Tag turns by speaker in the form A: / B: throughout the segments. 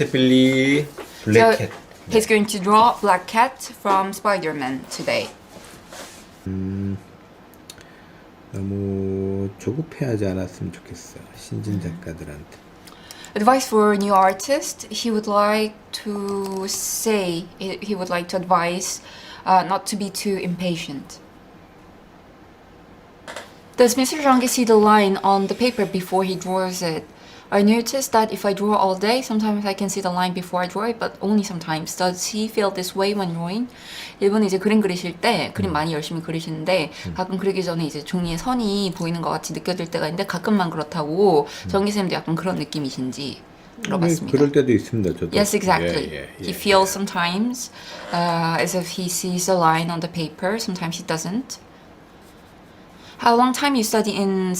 A: Billy Black
B: So
A: Cat.
B: he's going to draw Black Cat from Spider-Man today.
A: 너무 조급해하지 않았으면 좋겠어. 신진 작가들한테.
B: Advice for a new artist, he would like to say, he would like to advise not to be too impatient. Does Mr. Jung Gi see the line on the paper before he draws it? I noticed that if I draw all day, sometimes I can see the line before I draw it, but only sometimes. Does he feel this way when drawing? 일본은 이제 그림 그리실 때 그림 많이 열심히 그리시는데 가끔 그리기 전에 이제 종이에 선이 보이는 것 같이 느껴질 때가 있는데 가끔만 그렇다고 정기 쌤도 약간 그런 느낌이신지 물어봤습니다.
A: 그럴 때도 있습니다. 저도.
B: Yes, exactly. He feels sometimes as if he sees a line on the paper. Sometimes he doesn't. How long time you study in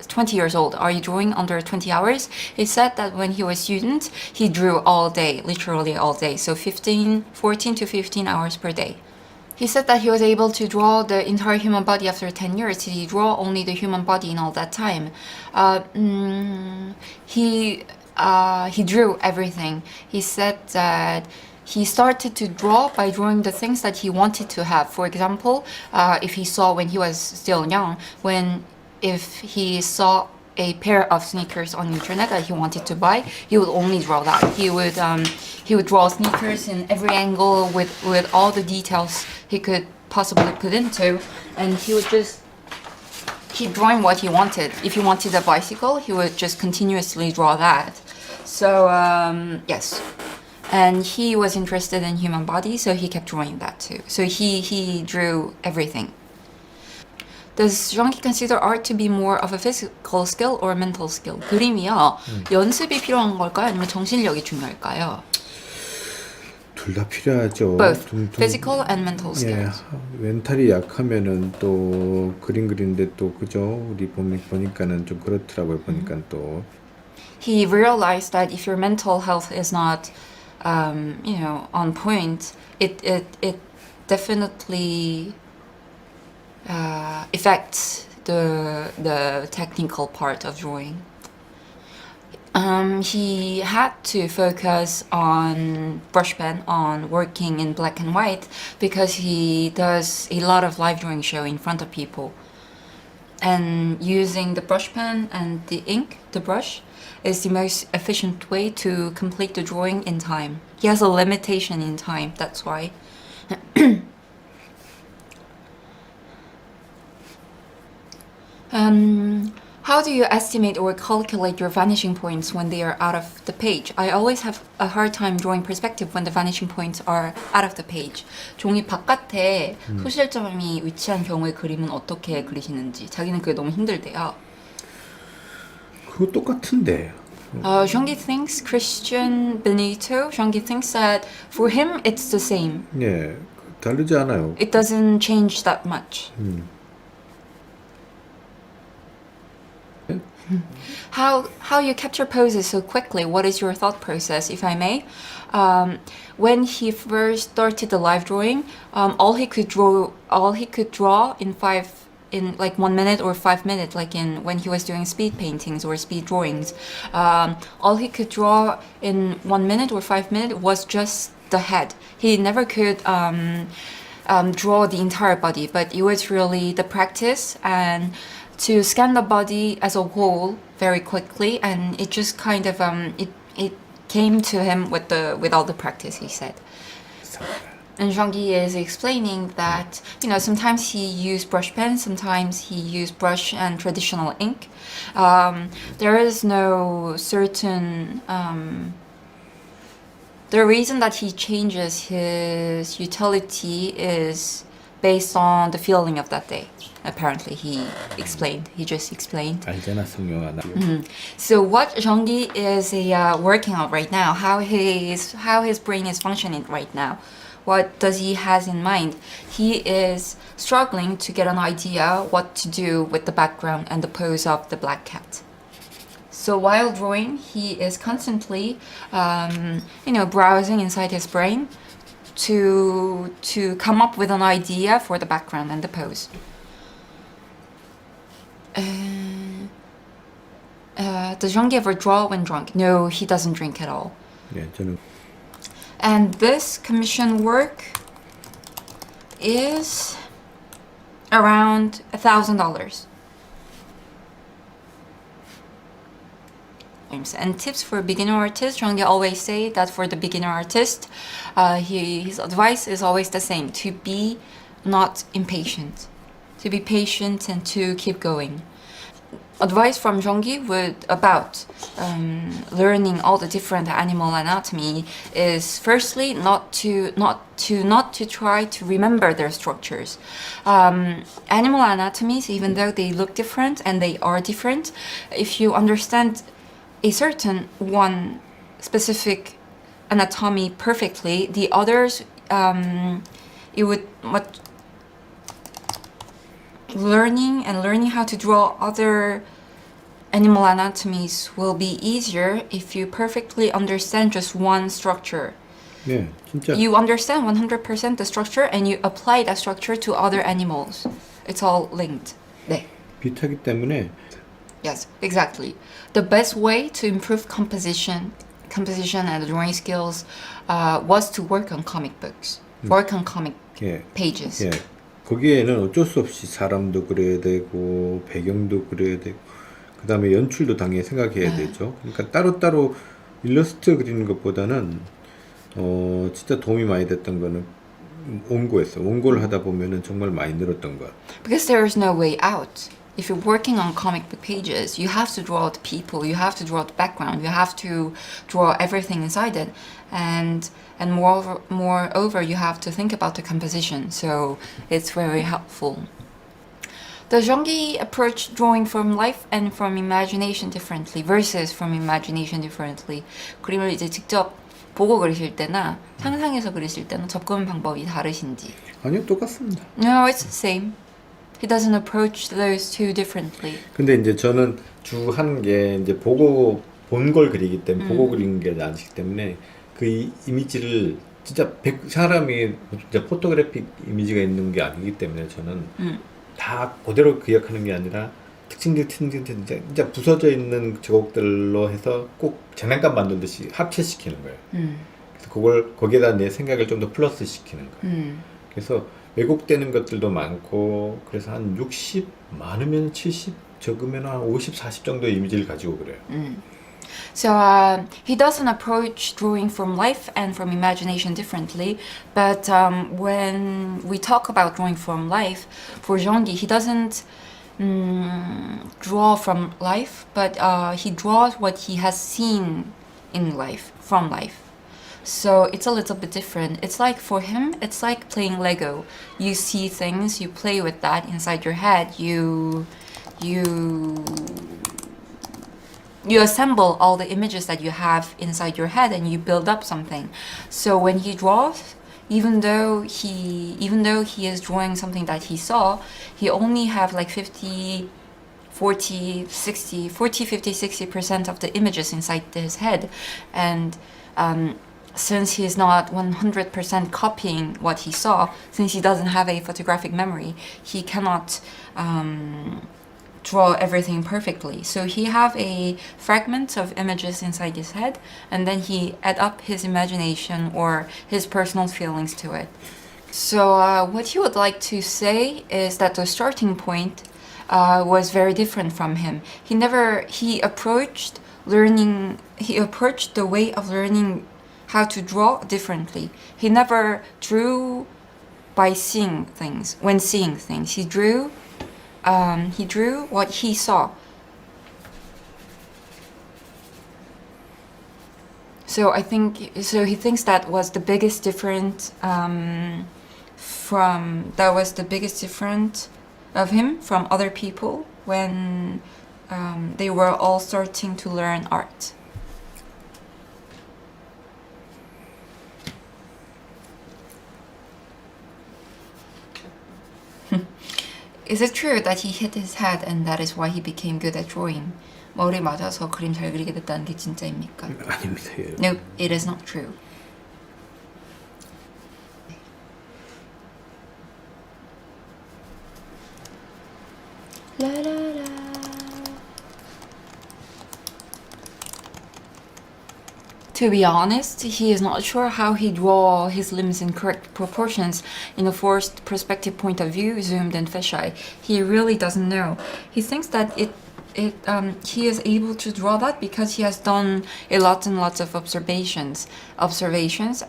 B: 20 years old? Are you drawing under 20 hours? He said that when he was a student, he drew all day, literally all day. So 14 to 15 hours per day. He said that he was able to draw the entire human body after 10 years. Did he draw only the human body in all that time? He drew everything. He said that he started to draw by drawing the things that he wanted to have. For example, if he saw when he was still young, if he saw a pair of sneakers on the internet that he wanted to buy, he would only draw that. He would draw sneakers in every angle with all the details he could possibly put into, and he would just keep drawing what he wanted. If he wanted a bicycle, he would just continuously draw that. So yes. And he was interested in human body, so he kept drawing that too. So he drew everything. Does Jung Gi consider art to be more of a physical skill or a mental skill? 그림이요. 연습이 필요한 걸까요? 아니면 정신력이 중요할까요?
A: 둘 다 필요하죠.
B: Both. Physical and mental skills.
A: 예, 멘탈이 약하면은 또 그림 그리는데 또 그죠? 우리 보니까는 좀 그렇더라고요. 보니까 또.
B: He realized that if your mental health is not on point, it definitely affects the technical part of drawing. He had to focus on brush pen, on working in black and white, because he does a lot of live drawing show in front of people. And using the brush pen and the ink, the brush, is the most efficient way to complete the drawing in time. He has a limitation in time, that's why. How do you estimate or calculate your vanishing points when they are out of the page? I always have a hard time drawing perspective when the vanishing points are out of the page. 종이 바깥에 소실점이 위치한 경우의 그림은 어떻게 그리시는지. 자기는 그게 너무 힘들대요.
A: 그거 똑같은데.
B: Jung Gi thinks, Christian Benito, Jung Gi thinks that for him it's the same.
A: 예, 다르지 않아요.
B: It doesn't change that much. How you capture poses so quickly? What is your thought process, if I may? When he first started the live drawing, all he could draw in like 1 minute or 5 minutes, like when he was doing speed paintings or speed drawings. All he could draw in 1 minute or 5 minutes was just the head. He never could draw the entire body, but it was really the practice and to scan the body as a whole very quickly, and it just kind of it came to him with all the practice, he said. And Jung Gi is explaining that sometimes he used brush pen, sometimes he used brush and traditional ink. There is no certain the reason that he changes his utility is based on the feeling of that day. Apparently, he just explained.
A: 알잖아, 성룡아.
B: So what Jung Gi is working on right now, how his brain is functioning right now, what does he has in mind? He is struggling to get an idea what to do with the background and the pose of the black cat. So while drawing, he is constantly, browsing inside his brain to come up with an idea for the background and the pose. Does Jung Gi ever draw when drunk? No, he doesn't drink at all.
A: 예, 저는
B: And this commission work is around $1,000. And tips for beginner artists, Jung Gi always say that for the beginner artist, his advice is always the same: to be not impatient, to be patient and to keep going. Advice from Jung Gi about learning all the different animal anatomy is firstly not to try to remember their structures. Animal anatomies, even though they look different and they are different, if you understand a certain one specific anatomy perfectly, the others it would much learning how to draw other animal anatomies will be easier if you perfectly understand just one structure.
A: 네, 진짜
B: You understand 100% the structure and you apply that structure to other animals. It's all linked. 네.
A: 비슷하기 때문에
B: Yes, exactly. The best way to improve composition and drawing skills was to work on comic books, work on comic
A: 예,
B: pages.
A: 예, 거기에는 어쩔 수 없이 사람도 그려야 되고 배경도 그려야 되고 그 다음에 연출도 당연히 생각해야 되죠. 그러니까 따로따로 일러스트 그리는 것보다는 진짜 도움이 많이 됐던 거는 원고였어. 원고를 하다 보면은 정말 많이 늘었던 것.
B: Because there is no way out. If you're working on comic book pages, you have to draw the people, you have to draw the background, you have to draw everything inside it, and moreover, you have to think about the composition. So it's very helpful. Does Jung Gi approach drawing from life and from imagination differently versus from imagination differently? 그림을 이제 직접 보고 그리실 때나 상상해서 그리실 때는 접근 방법이 다르신지?
A: 아니요, 똑같습니다.
B: No, it's the same. He doesn't approach those two differently.
A: 근데 이제 저는 주 하는 게 이제 보고 본 걸 그리기 때문에 보고 그리는 게 아니기 때문에 그 이미지를 진짜 사람이 진짜 포토그래픽 이미지가 있는 게 아니기 때문에 저는 다 그대로 기억하는 게 아니라 특징들 진짜 부서져 있는 제목들로 해서 꼭 장난감 만들듯이 합체시키는 거예요. 그래서 그걸 거기에다 내 생각을 좀 더 플러스 시키는 거예요. 그래서 왜곡되는 것들도 많고 그래서 한 60 많으면 70 적으면 한 50, 40 정도의 이미지를 가지고 그래요.
B: So he doesn't approach drawing from life and from imagination differently, but when we talk about drawing from life, for Jung Gi, he doesn't draw from life, but he draws what he has seen in life, from life. So it's a little bit different. It's like for him, it's like playing Lego. You see things, you play with that inside your head. You assemble all the images that you have inside your head and you build up something. So when he draws, even though he is drawing something that he saw, he only have like 50, 50, 60% of the images inside his head. And since he is not 100% copying what he saw, since he doesn't have a photographic memory, he cannot draw everything perfectly. So he have a fragment of images inside his head, and then he add up his imagination or his personal feelings to it. So what he would like to say is that the starting point was very different from him. He approached the way of learning how to draw differently. He never drew by seeing things. When seeing things, he drew what he saw. So he thinks that was the biggest difference of him from other people when they were all starting to learn art. Is it true that he hit his head and that is why he became good at drawing? 머리 맞아서 그림 잘 그리게 됐다는 게 진짜입니까?
A: 아닙니다. 예.
B: No, it is not true. To be honest, he is not sure how he draw his limbs in correct proportions in a forced perspective point of view, zoomed and fisheye. He really doesn't know. He thinks that he is able to draw that because he has done a lot and lots of observations,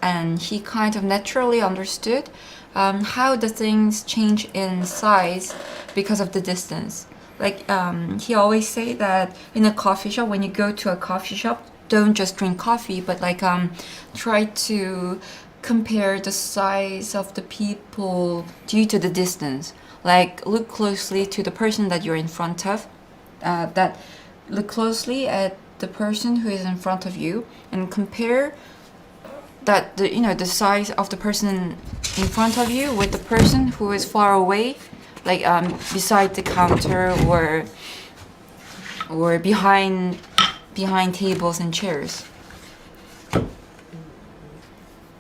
B: and he kind of naturally understood how the things change in size because of the distance. Like he always say that in a coffee shop, when you go to a coffee shop, don't just drink coffee, but like try to compare the size of the people due to the distance. Like look closely to the person that you're in front of. Look closely at the person who is in front of you and compare the size of the person in front of you with the person who is far away, like beside the counter or behind tables and chairs.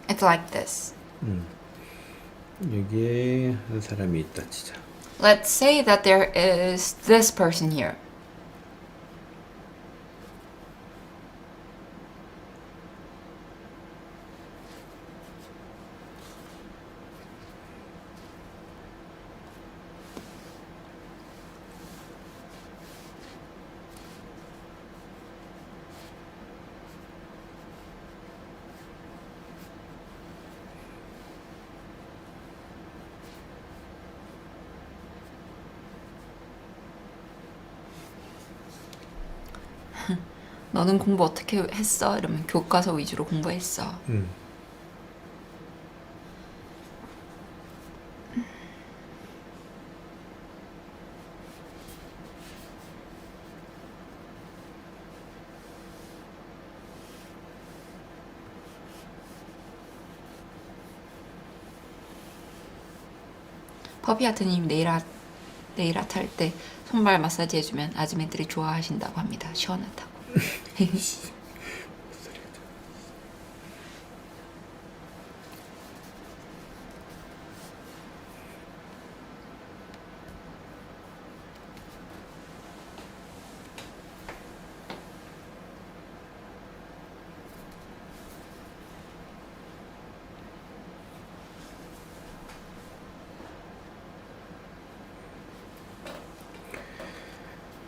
B: It's like this.
A: 여기에 한 사람이 있다 치자.
B: Let's say that there is this person here. 너는 공부 어떻게 했어? 이러면 교과서 위주로 공부했어. 퍼피아트님 네일 아트 할 때 손발 마사지 해주면 아줌매들이 좋아하신다고 합니다. 시원하다고.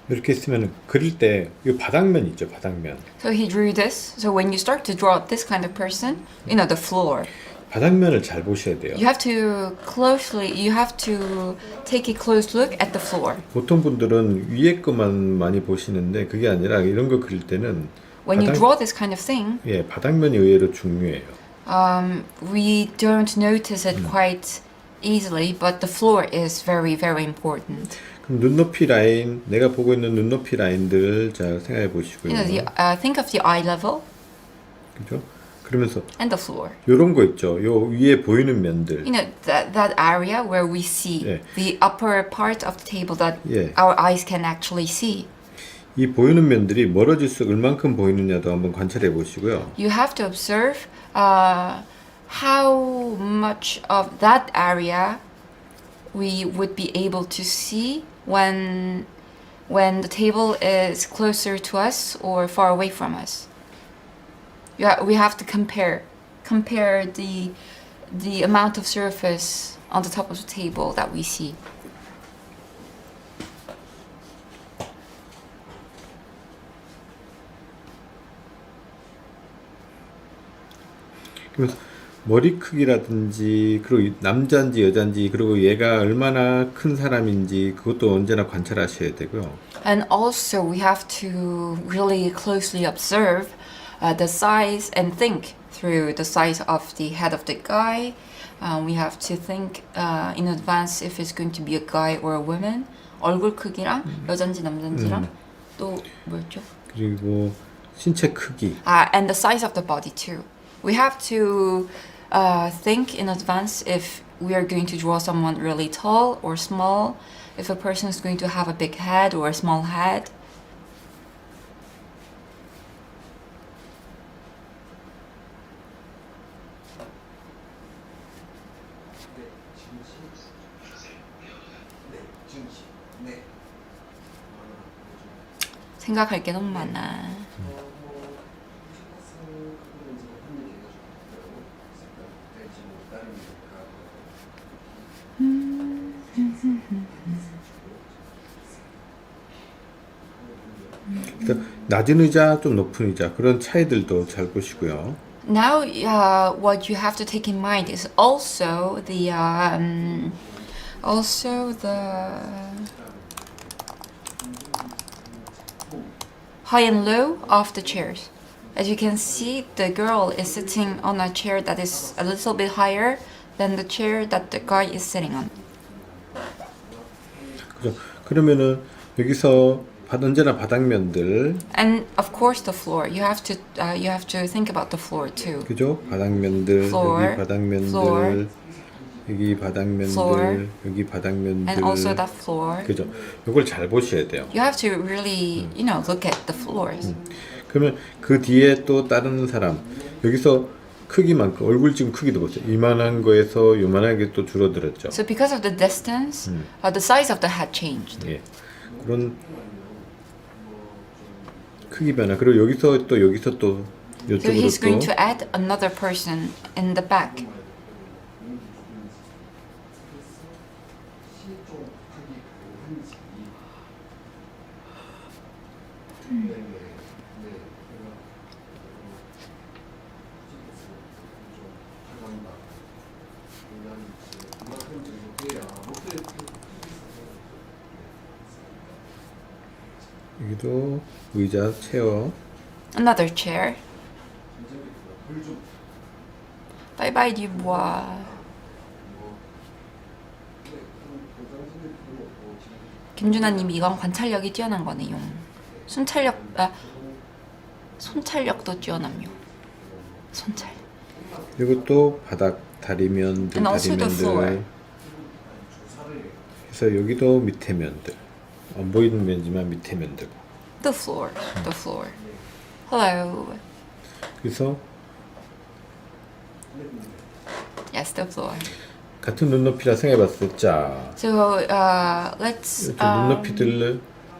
A: 이렇게 쓰면 그릴 때 이 바닥면 있죠, 바닥면.
B: So he drew this. So when you start to draw this kind of person, the floor.
A: 바닥면을 잘 보셔야 돼요.
B: You have to take a close look at the floor.
A: 보통 분들은 위에 것만 많이 보시는데 그게 아니라 이런 거 그릴 때는
B: When you draw this kind of thing,
A: 예, 바닥면이 의외로 중요해요.
B: we don't notice it quite easily, but the floor is very, very important.
A: 그럼 눈높이 라인, 내가 보고 있는 눈높이 라인들 자 생각해 보시고요.
B: Think of the eye level
A: 그죠? 그러면서
B: and the floor.
A: 요런 거 있죠. 요 위에 보이는 면들.
B: That area where we see
A: 예.
B: the upper part of the table that
A: 예.
B: our eyes can actually see.
A: 이 보이는 면들이 멀어질수록 얼만큼 보이느냐도 한번 관찰해 보시고요.
B: You have to observe how much of that area we would be able to see when the table is closer to us or far away from us. We have to compare the amount of surface on the top of the table that we see.
A: 그래서 머리 크기라든지 그리고 남자인지 여자인지 그리고 얘가 얼마나 큰 사람인지 그것도 언제나 관찰하셔야 되고요.
B: And also we have to really closely observe the size and think through the size of the head of the guy. We have to think in advance if it's going to be a guy or a woman. 얼굴 크기랑 여잔지 남잔지랑 또 뭐였죠?
A: 그리고 신체 크기.
B: And the size of the body too. We have to think in advance if we are going to draw someone really tall or small, if a person is going to have a big head or a small head. 생각할 게 너무 많아.
A: 낮은 의자, 좀 높은 의자 그런 차이들도 잘 보시고요.
B: Now, what you have to take in mind is also the high and low of the chairs. As you can see, the girl is sitting on a chair that is a little bit higher than the chair that the guy is sitting on.
A: 그죠? 그러면은 여기서 언제나 바닥면들,
B: And of course, the floor. You have to think about the floor too.
A: 그죠? 바닥면들,
B: Floor,
A: 여기 바닥면들,
B: floor,
A: 여기 바닥면들,
B: floor,
A: 여기 바닥면들,
B: and also the floor.
A: 그죠? 이걸 잘 보셔야 돼요.
B: You have to really, look at the floors.
A: 그러면 그 뒤에 또 다른 사람 여기서 크기만큼 얼굴 지금 크기도 보세요. 이만한 거에서 요만하게 또 줄어들었죠.
B: So because of the distance, the size of the head changed.
A: 예, 그런 크기 변화. 그리고 여기서 또
B: So
A: 이쪽으로
B: he's going
A: 또
B: to add another person in the back.
A: 여기도 의자, 체어.
B: Another chair. Bye bye, Dubois. 김준하님, 이건 관찰력이 뛰어난 거네요. 손찰력도 뛰어남요. 손찰.
A: 그리고 또 바닥 다리면들,
B: And also the floor.
A: 다리면들. 그래서 여기도 밑에 면들. 안 보이는 면이지만 밑에 면들.
B: The floor. The floor. Hello.
A: 그래서
B: Yes, the floor.
A: 같은 눈높이라 생각해봤을 때, 자,
B: So let's
A: 이렇게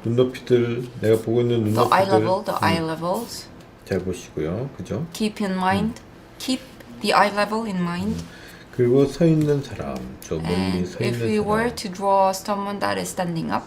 A: 눈높이들 내가 보고 있는
B: the eye
A: 눈높이들
B: level, the eye levels.
A: 잘 보시고요, 그죠?
B: Keep in mind. Keep the eye level in mind.
A: 그리고 서 있는 사람, 저 멀리
B: And
A: 서
B: if we
A: 있는
B: were
A: 사람,
B: to draw someone that is standing up,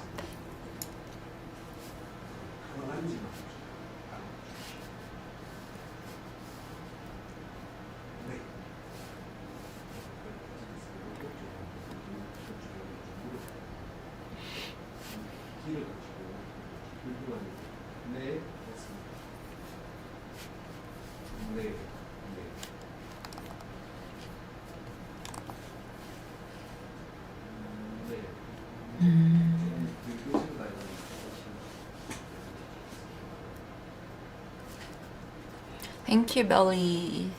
B: thank you, Belly.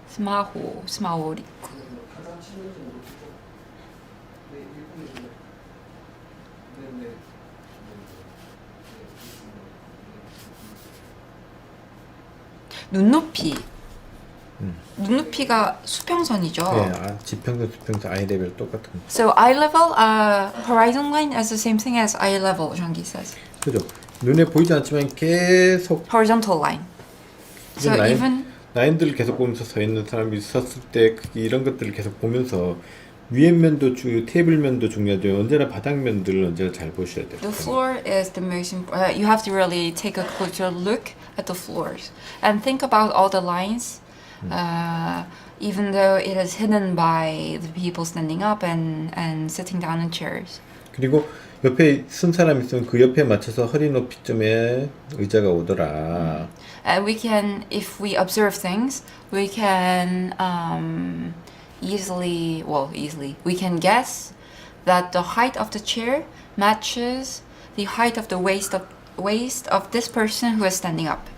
B: 스마호리쿠. 눈높이가 수평선이죠.
A: 네, 지평선, 수평선, 아이 레벨 똑같은 거.
B: So eye level, horizon line is the same thing as eye level, Jung Gi says.
A: 그죠? 눈에 보이지 않지만 계속
B: Horizontal line. So even
A: 라인들을 계속 보면서 서 있는 사람이 섰을 때 크기 이런 것들을 계속 보면서 위에 면도 테이블 면도 중요하죠. 언제나 바닥면들을 언제나 잘 보셔야 돼요.
B: the floor is the most important. You have to really take a closer look at the floors and think about all the lines, even though it is hidden by the people standing up and sitting down in chairs.
A: 그리고 옆에 쓴 사람 있으면 그 옆에 맞춰서 허리 높이쯤에 의자가 오더라.
B: And we can, if we observe things, we can easily, we can guess that the height of the chair matches the height of the waist of this person who is standing up.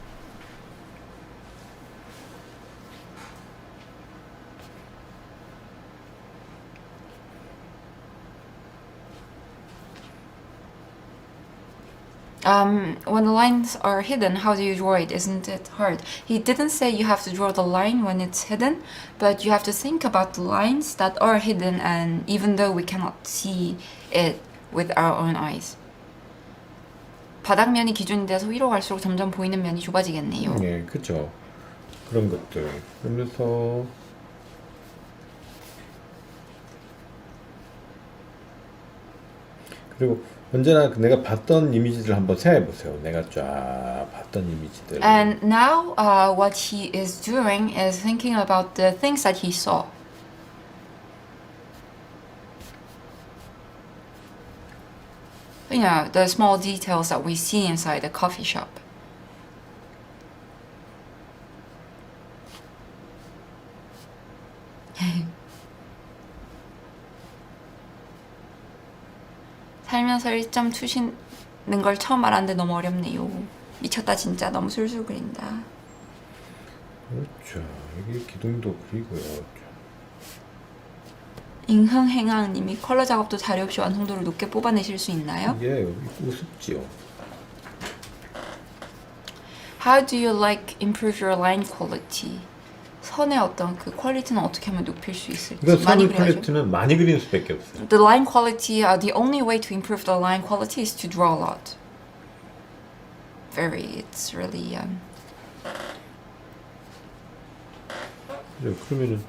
B: When the lines are hidden, how do you draw it? Isn't it hard? He didn't say you have to draw the line when it's hidden, but you have to think about the lines that are hidden, and even though we cannot see it with our own eyes. 바닥면이 기준이 돼서 위로 갈수록 점점 보이는 면이 좁아지겠네요.
A: 네, 그죠. 그런 것들. 그러면서 그리고 언제나 내가 봤던 이미지들 한번 생각해 보세요. 내가 쫙 봤던 이미지들.
B: And now, what he is doing is thinking about the things that he saw. You know, the small details that we see inside the coffee shop. 살면서 1점 투시는 걸 처음 알았는데 너무 어렵네요. 미쳤다 진짜. 너무 술술 그린다.
A: 그렇죠. 여기 기둥도 그리고요.
B: 잉흥행항님이 컬러 작업도 자료 없이 완성도를 높게 뽑아내실 수 있나요?
A: 이게 우습지요.
B: How do you like improve your line quality? 선의 어떤 그 퀄리티는 어떻게 하면 높일 수 있을지
A: 그러니까
B: 많이
A: 선
B: 그려야죠.
A: 퀄리티는 많이 그리는 수밖에 없어요.
B: The line quality, the only way to improve the line quality is to draw a lot. It's really
A: 네, 그러면은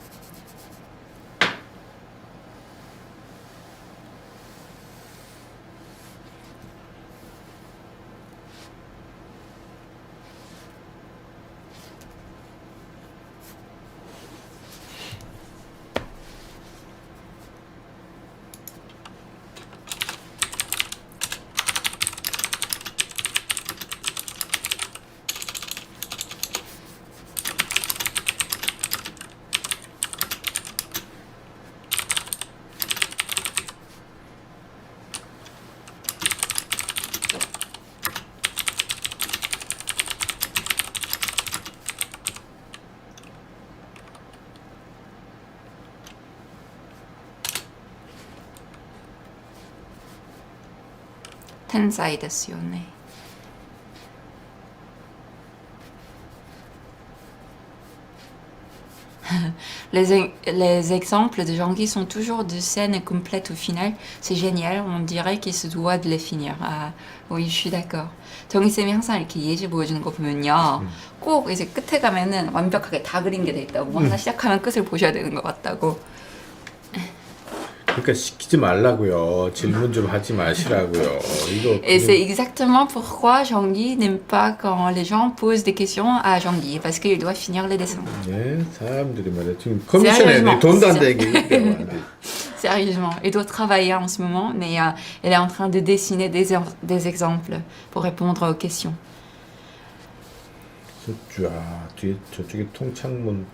B: 텐사이 됐어요. 네. Les exemples de Jung Gi sont toujours de scènes complètes au final. C'est génial. On dirait qu'il se doit de les finir. 아, oui, je suis d'accord. 정희쌤이 항상 이렇게 예시 보여주는 거 보면요. 꼭 이제 끝에 가면은 완벽하게 다 그린 게 돼 있다고. 하나 시작하면 끝을 보셔야 되는 것 같다고.
A: 그러니까 시키지 말라고요. 질문 좀 하지 마시라고요. 이거
B: Et c'est exactement pourquoi Jung Gi n'aime pas quand les gens posent des questions à Jung Gi. Parce qu'il doit finir les dessins.
A: 네, 사람들이 말이야. 지금 커미션에 돈도 안 되게
B: Sérieusement, il doit travailler en ce moment, mais elle est en train de dessiner des exemples pour répondre aux questions.
A: 쫙 뒤에 저쪽에 통창문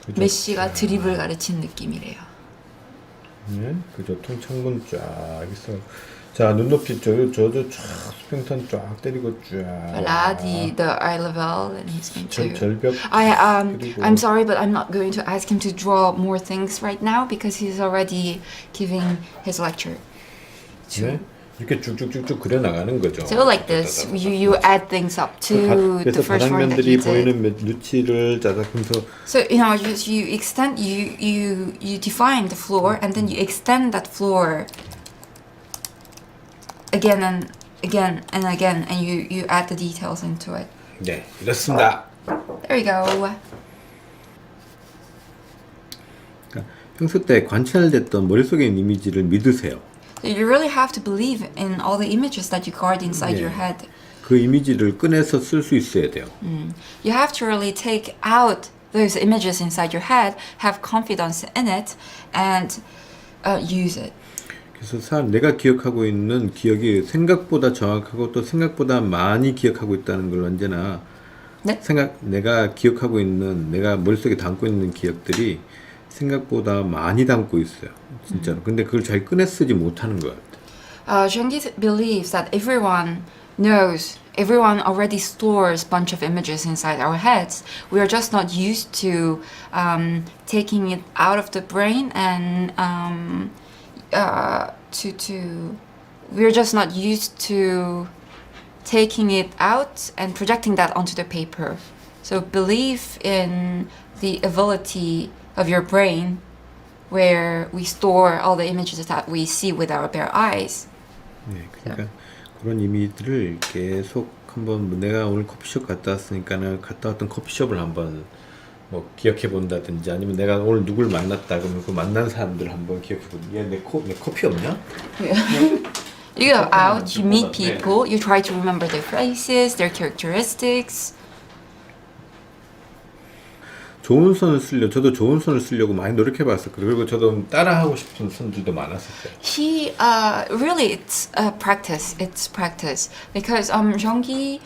A: 그죠?
B: 메시가 드립을 가르친 느낌이래요.
A: 네, 그죠? 통창문 쫙 있어. 자, 눈높이 저도 쫙 수평선 쫙 때리고 쫙.
B: Voilà, the eye level, and he's going to.
A: 절벽. 그리고
B: I'm sorry, but I'm not going to ask him to draw more things right now because he's already giving his lecture.
A: 네, 이렇게 쭉쭉쭉쭉 그려 나가는 거죠.
B: So like this, you add things up to the
A: 그래서
B: first one that
A: 바닥면들이
B: you did.
A: 보이는 루치를 짜작하면서
B: So you extend you define the floor and then you extend that floor again and again and again and you add the details into it.
A: 네, 이렇습니다.
B: There we go.
A: 그러니까 평소 때 관찰됐던 머릿속에 있는 이미지를 믿으세요.
B: So you really have to believe in all the images that you guard inside your head.
A: 그 이미지를 꺼내서 쓸 수 있어야 돼요.
B: You have to really take out those images inside your head, have confidence in it, and use it.
A: 그래서 내가 기억하고 있는 기억이 생각보다 정확하고 또 생각보다 많이 기억하고 있다는 걸 언제나
B: 네?
A: 내가 기억하고 있는 내가 머릿속에 담고 있는 기억들이 생각보다 많이 담고 있어요. 진짜로. 근데 그걸 잘 꺼내 쓰지 못하는 것 같아요.
B: Jung Gi believes that everyone already stores a bunch of images inside our heads. We are just not used to taking it out of the brain and we're just not used to taking it out and projecting that onto the paper. So believe in the ability of your brain where we store all the images that we see with our bare eyes.
A: 네, 그러니까 그런 이미지들을 계속 한번 내가 오늘 커피숍 갔다 왔으니까는 갔다 왔던 커피숍을 한번 뭐 기억해 본다든지 아니면 내가 오늘 누굴 만났다 그러면 그 만난 사람들 한번 기억해 본다. 내 커피 없냐?
B: You go out, you meet people, you try to remember their faces, their characteristics.
A: 좋은 선을 저도 좋은 선을 쓰려고 많이 노력해봤어요. 그리고 저도 따라하고 싶은 선들도 많았었어요.
B: He really it's practice. It's practice because Jung Gi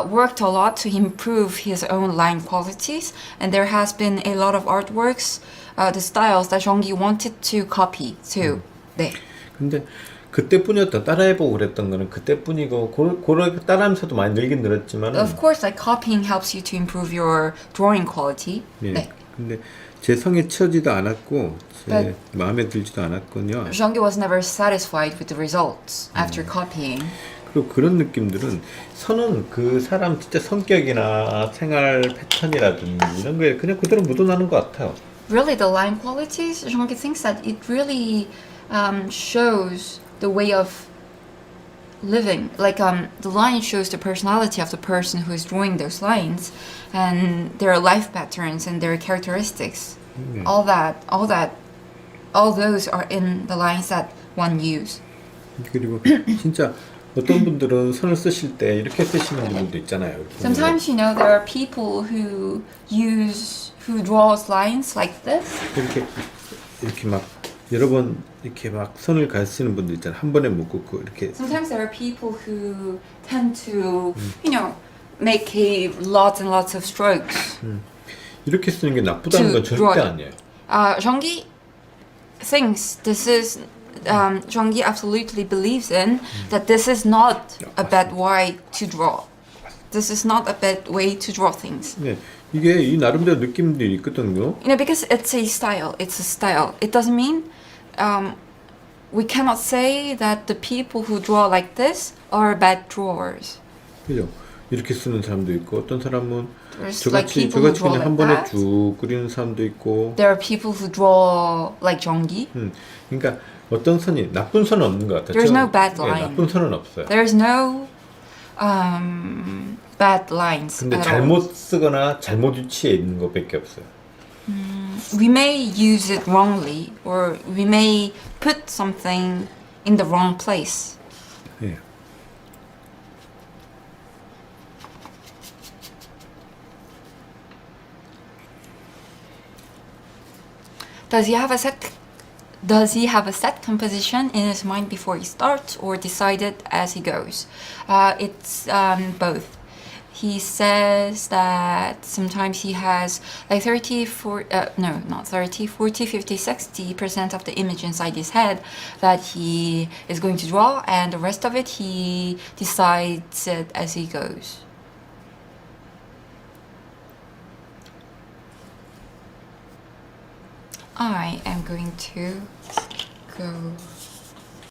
B: worked a lot to improve his own line qualities, and there has been a lot of artworks, the styles that Jung Gi wanted to copy too. 네.
A: 근데 그때뿐이었다. 따라해보고 그랬던 거는 그때뿐이고 그렇게 따라하면서도 많이 늘긴 늘었지만.
B: Of course, like copying helps you to improve your drawing quality.
A: 네.
B: 네.
A: 근데 제 성에 치지도 않았고 제
B: But-
A: 마음에 들지도 않았거든요.
B: Jung Gi was never satisfied with the results after copying.
A: 그리고 그런 느낌들은 선은 그 사람 진짜 성격이나 생활 패턴이라든지 이런 거에 그냥 그대로 묻어나는 것 같아요.
B: Really, the line qualities, Jung Gi thinks that it really shows the way of living. Like the line shows the personality of the person who is drawing those lines, and their life patterns and their characteristics. All those are in the lines that one use.
A: 그리고 진짜 어떤 분들은 선을 쓰실 때 이렇게 쓰시는 분들도 있잖아요. 이렇게
B: Sometimes you know there are people who draws lines like this.
A: 이렇게 막 여러 번 이렇게 막 선을 가시는 분들 있잖아요. 한 번에 묶고 이렇게.
B: Sometimes there are people who tend to, make lots and lots of strokes.
A: 이렇게 쓰는 게 나쁘다는 건 절대 아니에요.
B: Jung Gi thinks this is. Jung Gi absolutely believes in that this is not a bad way to draw. This is not a bad way to draw things.
A: 네, 이게 이 나름대로 느낌들이 있거든요.
B: Because it's a style. It's a style. It doesn't mean we cannot say that the people who draw like this are bad drawers.
A: 그죠? 이렇게 쓰는 사람도 있고 어떤 사람은
B: There's
A: 저같이
B: people who draw
A: 그냥 한
B: like
A: 번에
B: that.
A: 쭉 그리는 사람도 있고.
B: There are people who draw like Jung Gi.
A: 그러니까 어떤 선이 나쁜 선은 없는 것 같아요.
B: There's no bad
A: 네,
B: line.
A: 나쁜 선은 없어요.
B: There's no bad lines
A: 근데
B: at all.
A: 잘못 쓰거나 잘못 위치해 있는 것밖에 없어요.
B: We may use it wrongly, or we may put something in the wrong place.
A: 예.
B: Does he have a set composition in his mind before he starts, or decide it as he goes? It's both. He says that sometimes he has like 40, 50, 60% of the image inside his head that he is going to draw, and the rest of it he decides it as he goes. I am going to go